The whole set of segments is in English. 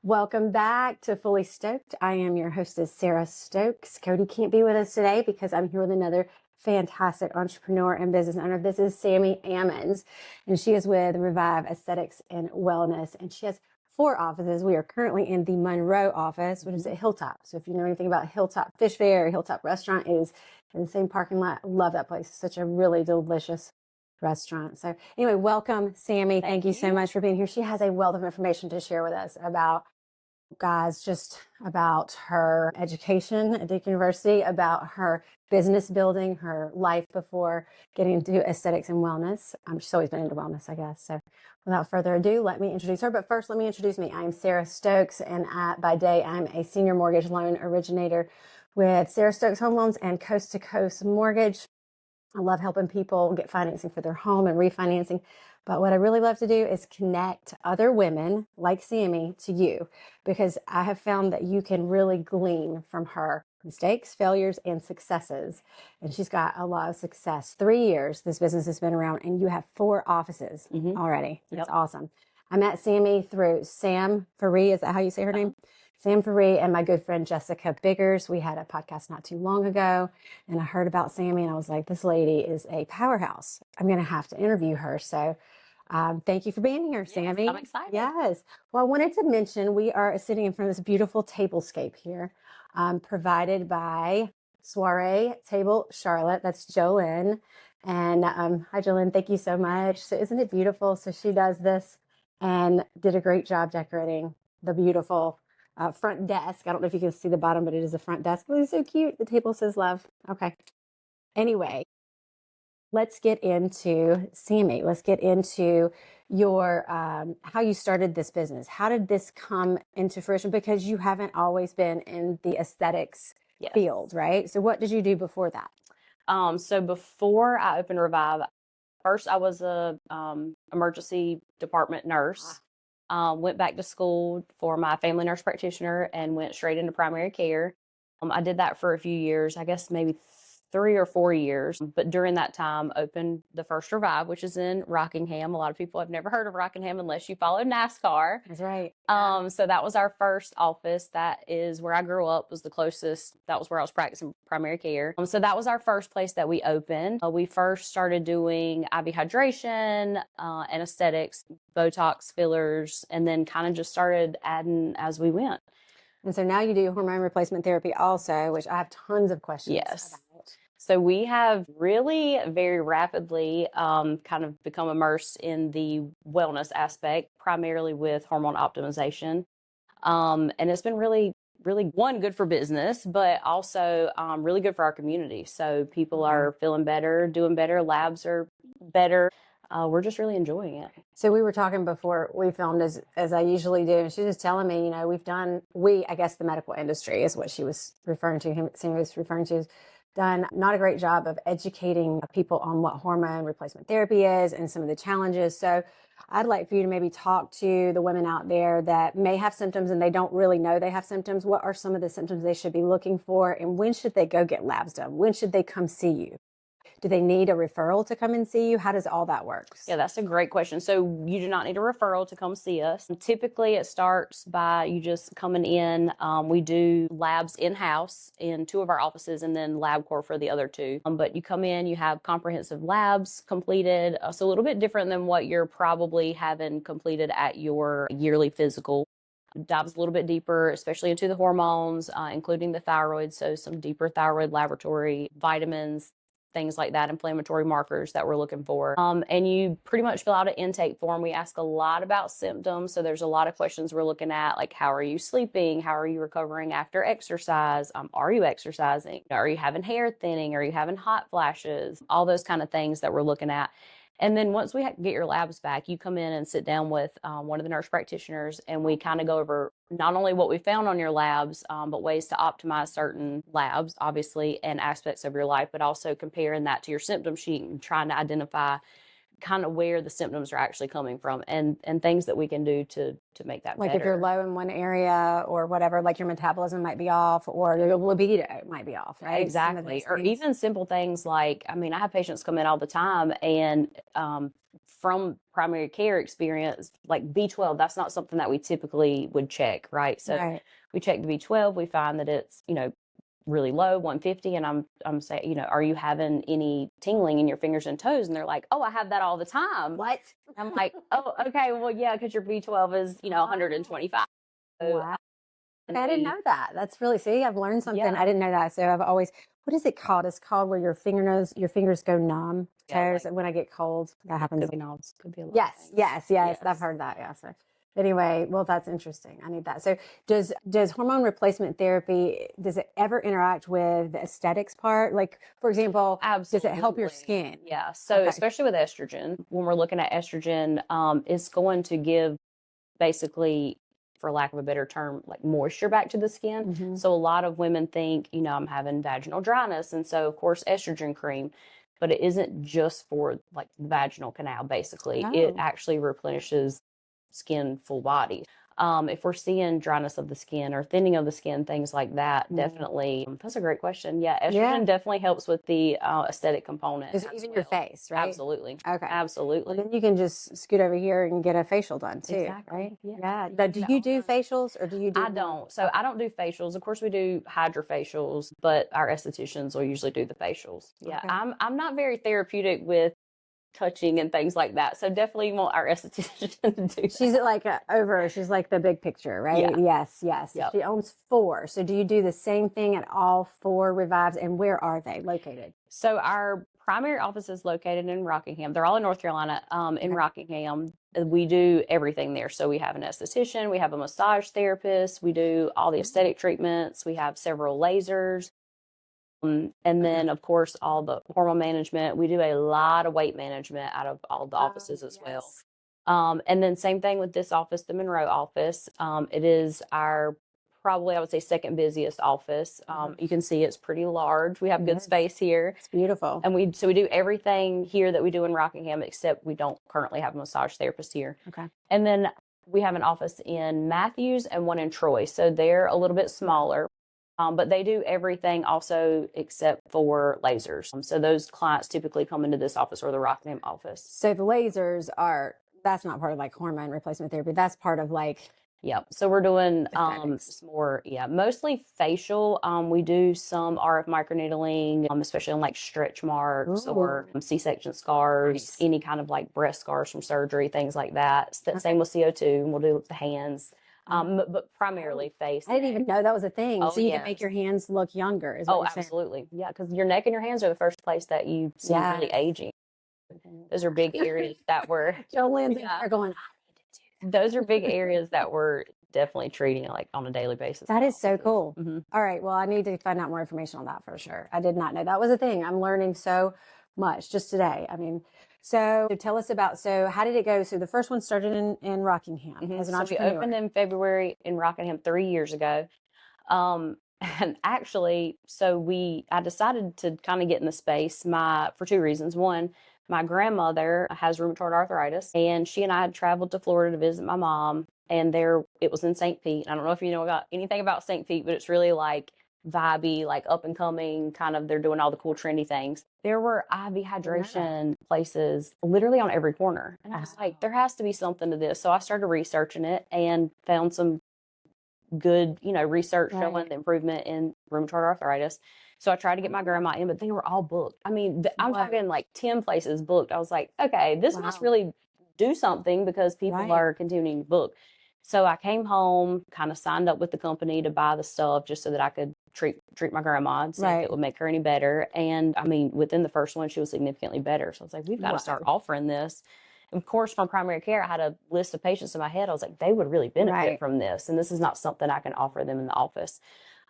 Welcome back to Fully Stoked. I am your hostess, Sarah Stokes. Cody can't be with us today because I'm here with another fantastic entrepreneur and business owner. This is Sammi Ammons, and she is with Revive Aesthetics and Wellness, and she has 4 offices. We are currently in the Monroe office, which is at Hilltop. So if you know anything about Hilltop Fish Fair, Hilltop Restaurant, it is in the same parking lot. Love that place. It's such a really delicious restaurant. So anyway, welcome, Sammi. Thank you so much for being here. She has a wealth of information to share with us about, guys, just about her education at Duke University, about her business building, her life before getting into aesthetics and wellness. She's always been into wellness, I guess. So without further ado, let me introduce her. But first, let me introduce me. I'm Sarah Stokes, and by day, I'm a senior mortgage loan originator with Sarah Stokes Home Loans and Coast to Coast Mortgage. I love helping people get financing for their home and refinancing. But what I really love to do is connect other women like Sammi to you, because I have found that you can really glean from her mistakes, failures, and successes. And she's got a lot of success. 3 years this business has been around, and you have 4 offices already. That's awesome. I met Sammi through Sam Faree. Is that how you say her name? Sam Faree and my good friend Jessica Biggers. We had a podcast not too long ago, and I heard about Sammi, and I was like, this lady is a powerhouse. I'm going to have to interview her. So thank you for being here, Sammi. I'm excited. Yes. Well, I wanted to mention we are sitting in front of this beautiful tablescape here, provided by Soiree Table Charlotte. That's Jolynn. And hi, Jolynn. Thank you so much. So isn't it beautiful? So she does this and did a great job decorating the beautiful front desk. I don't know if you can see the bottom, but it is a front desk. Oh, it's so cute. The table says love. Okay. Anyway, let's get into Sammi. Let's get into your how you started this business. How did this come into fruition? Because you haven't always been in the aesthetics field, right? So what did you do before that? So before I opened Revive, first I was a emergency department nurse. Went back to school for my family nurse practitioner and went straight into primary care. I did that for a few years, I guess maybe 3 or 4 years. But during that time, opened the first Revive, which is in Rockingham. A lot of people have never heard of Rockingham unless you follow NASCAR. That's right. So that was our first office. That is where I grew up, was the closest. That was where I was practicing primary care. So that was our first place that we opened. We first started doing IV hydration, anesthetics, Botox fillers, and then kind of just started adding as we went. And so now you do hormone replacement therapy also, which I have tons of questions about. So we have really very rapidly kind of become immersed in the wellness aspect, primarily with hormone optimization. And it's been really, one, good for business, but also really good for our community. So people are feeling better, doing better, labs are better. We're just really enjoying it. So we were talking before we filmed, as I usually do, and she was telling me, you know, I guess the medical industry is what she was referring to, Sammi was referring to, done not a great job of educating people on what hormone replacement therapy is and some of the challenges. So I'd like for you to maybe talk to the women out there that may have symptoms and they don't really know they have symptoms. What are some of the symptoms they should be looking for, and when should they go get labs done? When should they come see you? Do they need a referral to come and see you? How does all that work? Yeah, that's a great question. So you do not need a referral to come see us. Typically, it starts by you just coming in. We do labs in-house in 2 of our offices and then LabCorp for the other 2. But you come in, you have comprehensive labs completed. So a little bit different than what you're probably having completed at your yearly physical. Dives a little bit deeper, especially into the hormones, including the thyroid. So some deeper thyroid laboratory, vitamins, things like that, inflammatory markers that we're looking for. And you pretty much fill out an intake form. We ask a lot about symptoms. So there's a lot of questions we're looking at, like how are you sleeping? How are you recovering after exercise? Are you exercising? Are you having hair thinning? Are you having hot flashes? All those kind of things that we're looking at. And then once we get your labs back, you come in and sit down with one of the nurse practitioners, and we kind of go over not only what we found on your labs, but ways to optimize certain labs, obviously, and aspects of your life, but also comparing that to your symptom sheet and trying to identify kind of where the symptoms are actually coming from, and things that we can do to make that Like better. if you're low in one area or whatever, like your metabolism might be off or your libido might be off, right? Exactly. Or even simple things like, I mean, I have patients come in all the time, and from primary care experience, like B12, that's not something that we typically would check, right? So we check the B12, we find that it's, really low, 150, and I'm saying, are you having any tingling in your fingers and toes? And they're like, oh, I have that all the time. What? I'm like, oh, okay, well, yeah, because your B12 is 125. Wow. I didn't know that. That's really, see, I've learned something. Yeah. I didn't know that. So I've always, what is it called? It's called where your fingers go numb, toes. And when I get cold, that happens. Could be nodes. Could be a lot. Yes. I've heard that. Yeah. So anyway, well, that's interesting. I need that. So does hormone replacement therapy, does it ever interact with the aesthetics part? Like, for example, Absolutely. does it help your skin? Yeah. So especially with estrogen, when we're looking at estrogen, it's going to give basically, for lack of a better term, like moisture back to the skin. So a lot of women think, I'm having vaginal dryness. And so, of course, estrogen cream, but it isn't just for like the vaginal canal, basically. It actually replenishes skin full body. If we're seeing dryness of the skin or thinning of the skin, things like that, definitely. That's a great question. Yeah, estrogen definitely helps with the aesthetic component. Even your face, right? Absolutely. Okay. Absolutely. Well, then you can just scoot over here and get a facial done too, Exactly. right? Yeah. But do you do facials or do you do? I don't. So I don't do facials. Of course, we do hydrofacials, but our estheticians will usually do the facials. Yeah. I'm not very therapeutic with touching and things like that. So definitely want our esthetician to do that. She's like she's like the big picture, right? Yeah. Yes. Yep. She owns 4. So do you do the same thing at all 4 revives, and where are they located? So our primary office is located in Rockingham. They're all in North Carolina. In Rockingham, we do everything there. So we have an esthetician, we have a massage therapist, we do all the aesthetic treatments, we have several lasers. And then, of course, all the hormone management. We do a lot of weight management out of all the offices as well. And then same thing with this office, the Monroe office. It is our probably, I would say, second busiest office. You can see it's pretty large. We have good space here. It's beautiful. And we do everything here that we do in Rockingham, except we don't currently have a massage therapist here. Okay. And then we have an office in Matthews and one in Troy. So they're a little bit smaller. But they do everything also except for lasers. So those clients typically come into this office or the Rockingham office. So the lasers that's not part of like hormone replacement therapy. That's part of like. Yep. So we're doing more, mostly facial. We do some RF microneedling, especially on like stretch marks or C-section scars, any kind of like breast scars from surgery, things like that. Same with CO2, and we'll do the hands. But primarily face. I didn't even know that was a thing. So you can make your hands look younger. Is what you're absolutely. Yeah, because your neck and your hands are the first place that you see really aging. Those are big areas that we're. Joe Lindsay are going. Those are big areas that we're definitely treating like on a daily basis. That is so cool. All right. Well, I need to find out more information on that for sure. I did not know that was a thing. I'm learning so much just today. I mean, so tell us about, how did it go? So the first one started in Rockingham as an entrepreneur. We opened in February in Rockingham 3 years ago. And actually, I decided to kind of get in the space for 2 reasons. One, my grandmother has rheumatoid arthritis, and she and I had traveled to Florida to visit my mom, and it was in St. Pete. I don't know if you know anything about St. Pete, but it's really like vibey, like up and coming, kind of, they're doing all the cool trendy things. There were IV hydration places literally on every corner. And I was like, there has to be something to this. So I started researching it and found some good, research showing the improvement in rheumatoid arthritis. So I tried to get my grandma in, but they were all booked. I mean, I'm talking like 10 places booked. I was like, okay, this must really do something because people are continuing to book. So I came home, kind of signed up with the company to buy the stuff just so that I could treat my grandma and see if it would make her any better. And I mean, within the first one, she was significantly better. So I was like, we've got to start offering this. And of course, from primary care, I had a list of patients in my head. I was like, they would really benefit from this. And this is not something I can offer them in the office.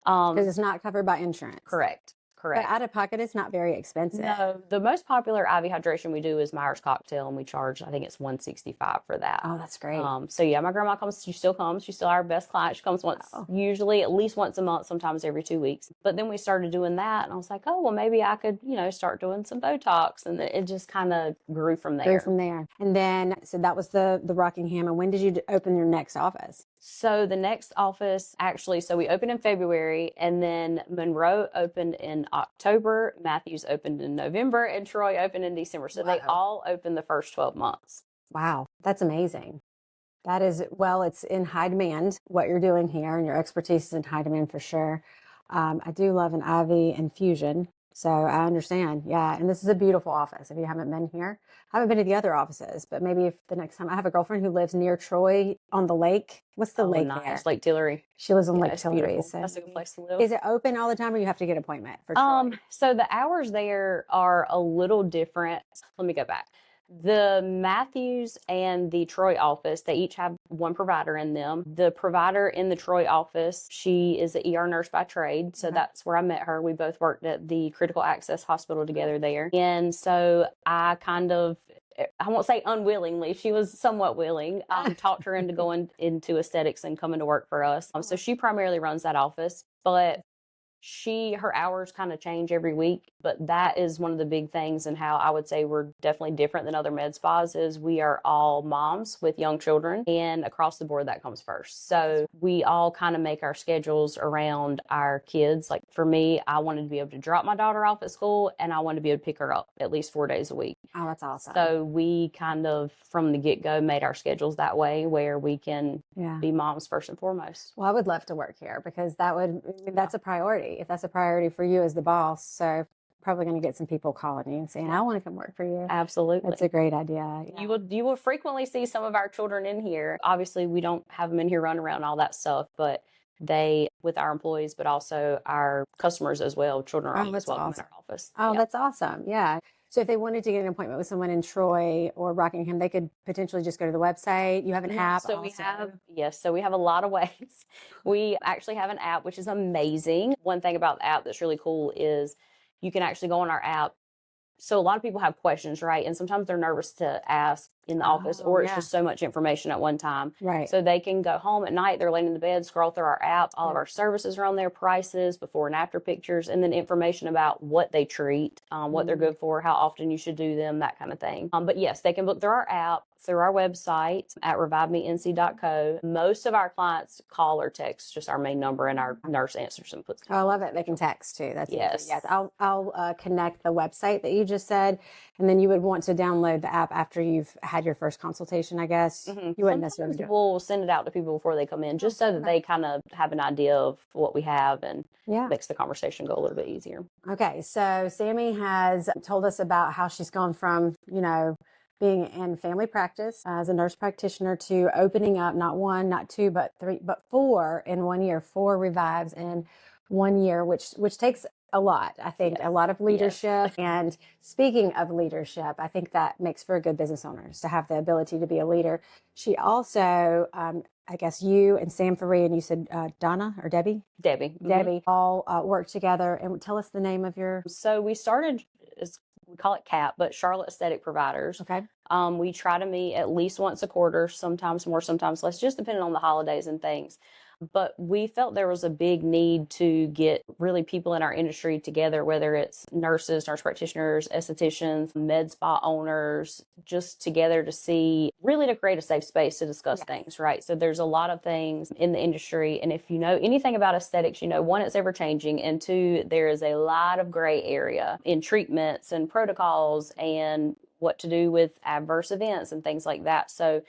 Because it's not covered by insurance. Correct. But correct. out of pocket, it's not very expensive. No, the most popular IV hydration we do is Myers cocktail, and we charge, I think it's 165 for that. Oh, that's great. So yeah, my grandma comes. She still comes. She's still our best client. She comes once, usually at least once a month, sometimes every 2 weeks. But then we started doing that, and I was like, oh well, maybe I could, start doing some Botox, and it just kind of grew from there. Grew from there. And then, so that was the Rockingham. And when did you open your next office? So the next office, actually, so we opened in February, and then Monroe opened in October, Matthews opened in November, and Troy opened in December. So they all opened the first 12 months. Wow, that's amazing. That is, well, it's in high demand, what you're doing here, and your expertise is in high demand for sure. I do love an IV infusion, so I understand. Yeah, and this is a beautiful office. If you haven't been here, I haven't been to the other offices, but maybe if the next time. I have a girlfriend who lives near Troy on the lake. What's the lake nice. there? Lake Tillery. She lives on Lake Tillery. So that's a good place to live. Is it open all the time, or you have to get an appointment for Troy? So the hours there are a little different. Let me go back. The Matthews and the Troy office, they each have one provider in them. The provider in the Troy office, she is an ER nurse by trade. So that's where I met her. We both worked at the Critical Access Hospital together there. And so I won't say unwillingly, she was somewhat willing, talked her into going into aesthetics and coming to work for us. So she primarily runs that office, but her hours kind of change every week, but that is one of the big things, and how I would say we're definitely different than other med spas is we are all moms with young children, and across the board that comes first. So we all kind of make our schedules around our kids. Like for me, I wanted to be able to drop my daughter off at school, and I wanted to be able to pick her up at least 4 days a week. Oh, that's awesome. So we kind of from the get-go made our schedules that way, where we can be moms first and foremost. Well, I would love to work here, because that's a priority. If that's a priority for you as the boss. So probably going to get some people calling you and saying, I want to come work for you. Absolutely. That's a great idea. Yeah. You will frequently see some of our children in here. Obviously, we don't have them in here running around all that stuff, but with our employees, but also our customers as well. Children are always welcome in our office. Oh, that's awesome. Yeah. So if they wanted to get an appointment with someone in Troy or Rockingham, they could potentially just go to the website. You have an app. So we have a lot of ways. We actually have an app, which is amazing. One thing about the app that's really cool is you can actually go on our app. So a lot of people have questions, right? And sometimes they're nervous to ask in the office, or it's just so much information at one time. Right. So they can go home at night, they're laying in the bed, scroll through our app. All of our services are on there, prices, before and after pictures, and then information about what they treat, what they're good for, how often you should do them, that kind of thing. But yes, they can book through our app, through our website at revivemenc.co. Most of our clients call or text just our main number, and our nurse answers and puts. Oh, I love it. They can text too. That's yes. Yes. I'll connect the website that you just said, and then you would want to download the app after you've had your first consultation, I guess. You wouldn't necessarily do it. We'll send it out to people before they come in, just so that they kind of have an idea of what we have, and makes the conversation go a little bit easier. Okay. So Sammi has told us about how she's gone from, being in family practice as a nurse practitioner to opening up not one, not two, but three, but four in 1 year, 4 revives in 1 year, which takes a lot. I think a lot of leadership. And speaking of leadership, I think that makes for a good business owners to have the ability to be a leader. She also, I guess you and Sam Faree, and you said Donna or Debbie? Debbie. Debbie all work together. And tell us the name of your... So we started, we call it CAP, but Charlotte Aesthetic Providers. Okay. We try to meet at least once a quarter, sometimes more, sometimes less, just depending on the holidays and things. But we felt there was a big need to get really people in our industry together, whether it's nurses, nurse practitioners, estheticians, med spa owners, just together to create a safe space to discuss things, right? So there's a lot of things in the industry. And if you know anything about aesthetics, one, it's ever changing. And two, there is a lot of gray area in treatments and protocols and what to do with adverse events and things like that. So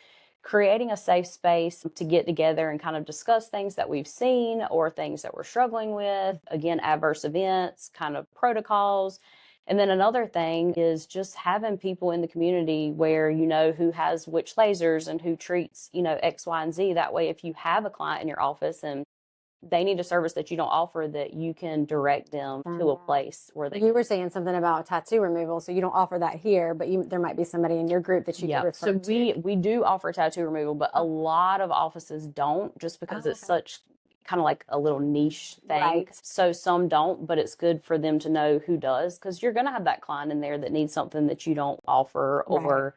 creating a safe space to get together and kind of discuss things that we've seen or things that we're struggling with, again, adverse events, kind of protocols. And then another thing is just having people in the community where who has which lasers and who treats, X, Y, and Z. That way, if you have a client in your office and they need a service that you don't offer, that you can direct them to a place where they... You were saying something about tattoo removal, so you don't offer that here, but there might be somebody in your group that you could refer to. So we do offer tattoo removal, but a lot of offices don't, just because it's such kind of like a little niche thing. Right. So some don't, but it's good for them to know who does, because you're going to have that client in there that needs something that you don't offer, Right. or,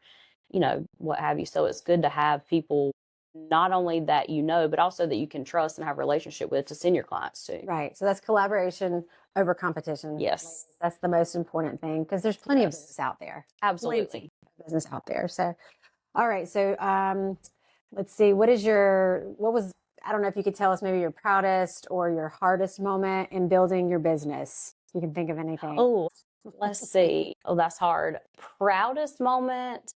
you know, what have you. So it's good to have people not only that you know, but also that you can trust and have a relationship with to send your clients to. Right. So that's collaboration over competition. Yes. That's the most important thing, because there's plenty of Yes. business out there. Absolutely. Plenty of business out there. So, all right. So, let's see. What was, I don't know if you could tell us maybe your proudest or your hardest moment in building your business. You can think of anything. Oh, let's see. Oh, that's hard. Proudest moment,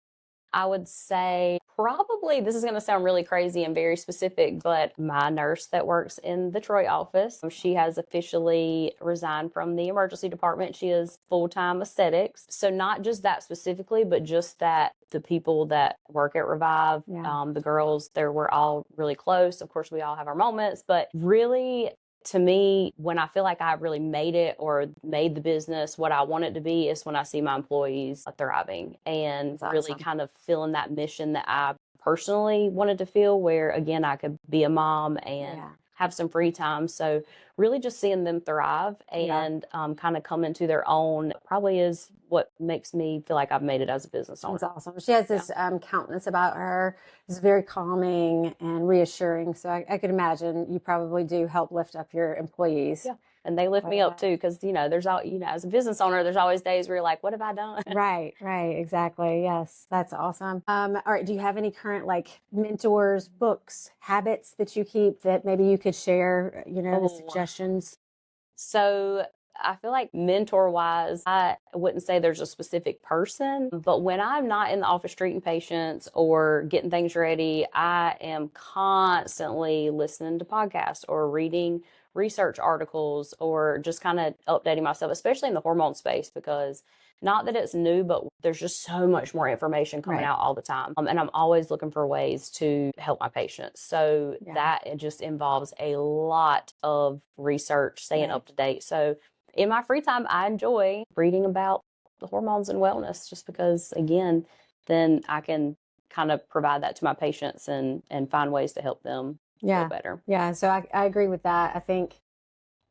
I would say probably, this is going to sound really crazy and very specific, but my nurse that works in the Troy office, she has officially resigned from the emergency department. She is full-time aesthetics. So not just that specifically, but just that the people that work at Revive, the girls there, we're all really close. Of course, we all have our moments, but really, to me, when I feel like I really made it or made the business what I want it to be, is when I see my employees thriving and really kind of feeling that mission that I personally wanted to feel, where again, I could be a mom and have some free time. So really just seeing them thrive and kind of come into their own probably is what makes me feel like I've made it as a business owner. That's awesome. She has this countenance about her. It's very calming and reassuring. So I could imagine you probably do help lift up your employees. Yeah. And they lift me up too, because, you know, there's all, you know, as a business owner, there's always days where you're like, what have I done? Right, exactly. Yes, that's awesome. All right. Do you have any current like mentors, books, habits that you keep that maybe you could share, you know, the suggestions? So I feel like mentor wise, I wouldn't say there's a specific person, but when I'm not in the office treating patients or getting things ready, I am constantly listening to podcasts or reading research articles or just kind of updating myself, especially in the hormone space, because not that it's new, but there's just so much more information coming out all the time. And I'm always looking for ways to help my patients. So that it just involves a lot of research, staying up to date. So in my free time, I enjoy reading about the hormones and wellness, just because, again, then I can kind of provide that to my patients and find ways to help them feel better. Yeah. So I agree with that. I think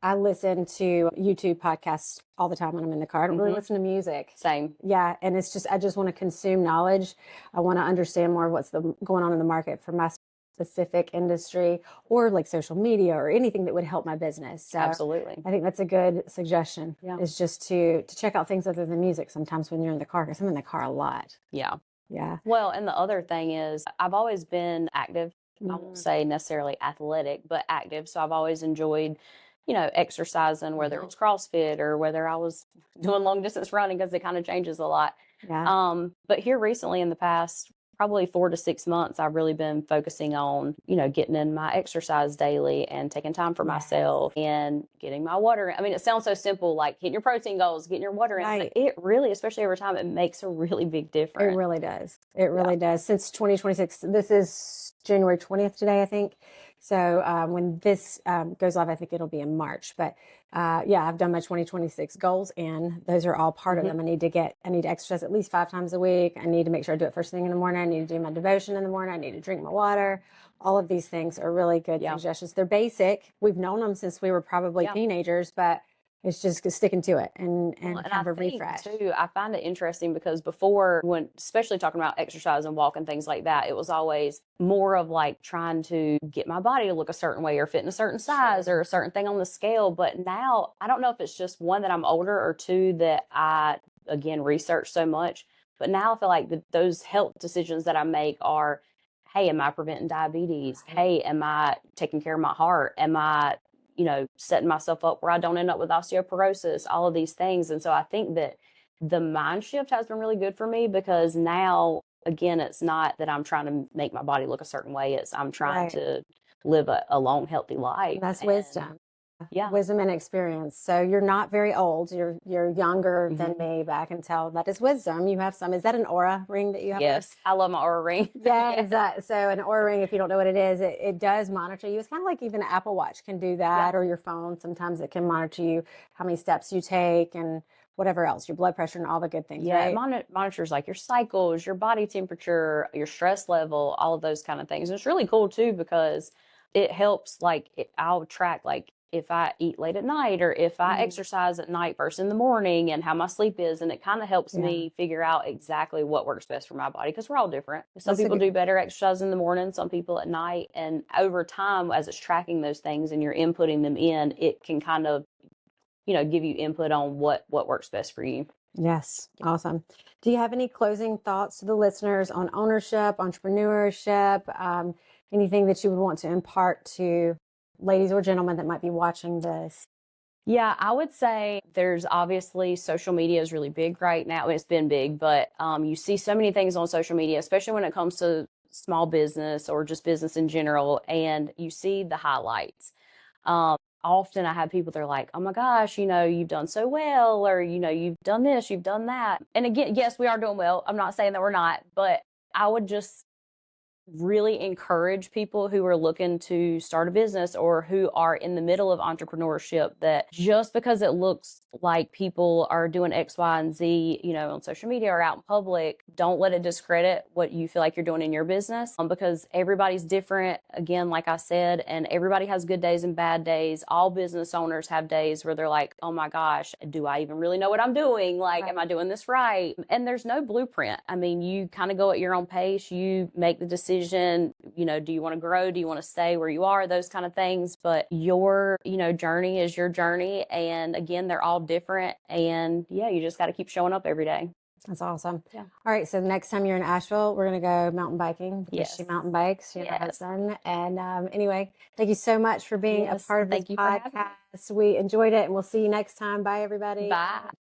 I listen to YouTube podcasts all the time when I'm in the car. I don't really listen to music. Same. Yeah. And it's just, I just want to consume knowledge. I want to understand more of what's going on in the market for my specific industry, or like social media or anything that would help my business. So absolutely. I think that's a good suggestion, is just to check out things other than music sometimes when you're in the car, because I'm in the car a lot. Yeah. Yeah. Well, and the other thing is I've always been active. I won't say necessarily athletic, but active. So I've always enjoyed, you know, exercising, whether it was CrossFit or whether I was doing long distance running, because it kind of changes a lot. Yeah. But here recently, in the past probably 4 to 6 months, I've really been focusing on, you know, getting in my exercise daily and taking time for myself and getting my water. I mean, it sounds so simple, like hitting your protein goals, getting your water in. But it really, especially over time, it makes a really big difference. It really does. It really does. Since 2026, this is January 20th today, I think. So when this goes live, I think it'll be in March. But I've done my 2026 goals, and those are all part of them. I need to exercise at least 5 times a week. I need to make sure I do it first thing in the morning. I need to do my devotion in the morning. I need to drink my water. All of these things are really good suggestions. They're basic. We've known them since we were probably teenagers, but it's just sticking to it and kind of a refresh. Too, I find it interesting because before, when especially talking about exercise and walk and things like that, it was always more of like trying to get my body to look a certain way or fit in a certain size or a certain thing on the scale. But now, I don't know if it's just one, that I'm older, or two, that I, again, research so much. But now I feel like those health decisions that I make are, hey, am I preventing diabetes? Hey, am I taking care of my heart? Am I, you know, setting myself up where I don't end up with osteoporosis, all of these things. And so I think that the mind shift has been really good for me, because now, again, it's not that I'm trying to make my body look a certain way. It's I'm trying to live a long, healthy life. That's wisdom. Yeah. Wisdom and experience. So you're not very old. You're younger than me, but I can tell that is wisdom. You have some. Is that an aura ring that you have? Yes. I love my aura ring. Yeah. So an aura ring, if you don't know what it is, it does monitor you. It's kind of like even an Apple Watch can do that, or your phone. Sometimes it can monitor you, how many steps you take and whatever else, your blood pressure and all the good things. Yeah. Right? It monitors like your cycles, your body temperature, your stress level, all of those kind of things. And it's really cool too, because it helps, like, I'll track, like, if I eat late at night or if I exercise at night versus in the morning and how my sleep is. And it kind of helps me figure out exactly what works best for my body, because we're all different. Some people do better exercise in the morning, some people at night. And over time, as it's tracking those things and you're inputting them in, it can kind of, give you input on what works best for you. Yes. Awesome. Do you have any closing thoughts to the listeners on ownership, entrepreneurship, anything that you would want to impart to ladies or gentlemen that might be watching this? Yeah, I would say there's obviously social media is really big right now. It's been big, but you see so many things on social media, especially when it comes to small business or just business in general, and you see the highlights. Often I have people that are like, oh my gosh, you've done so well, or, you've done this, you've done that. And again, yes, we are doing well. I'm not saying that we're not, but I would just really encourage people who are looking to start a business or who are in the middle of entrepreneurship, that just because it looks like people are doing X, Y, and Z, on social media or out in public, don't let it discredit what you feel like you're doing in your business, because everybody's different, again, like I said, and everybody has good days and bad days. All business owners have days where they're like, oh my gosh, do I even really know what I'm doing? Like, am I doing this right? And there's no blueprint. I mean, you kind of go at your own pace, you make the decision, do you want to grow? Do you want to stay where you are? Those kind of things. But your, journey is your journey. And again, they're all different. And yeah, you just got to keep showing up every day. That's awesome. Yeah. All right. So the next time you're in Asheville, we're going to go mountain biking because she mountain bikes. She and her husband. And anyway, thank you so much for being a part of this podcast. We enjoyed it, and we'll see you next time. Bye, everybody. Bye.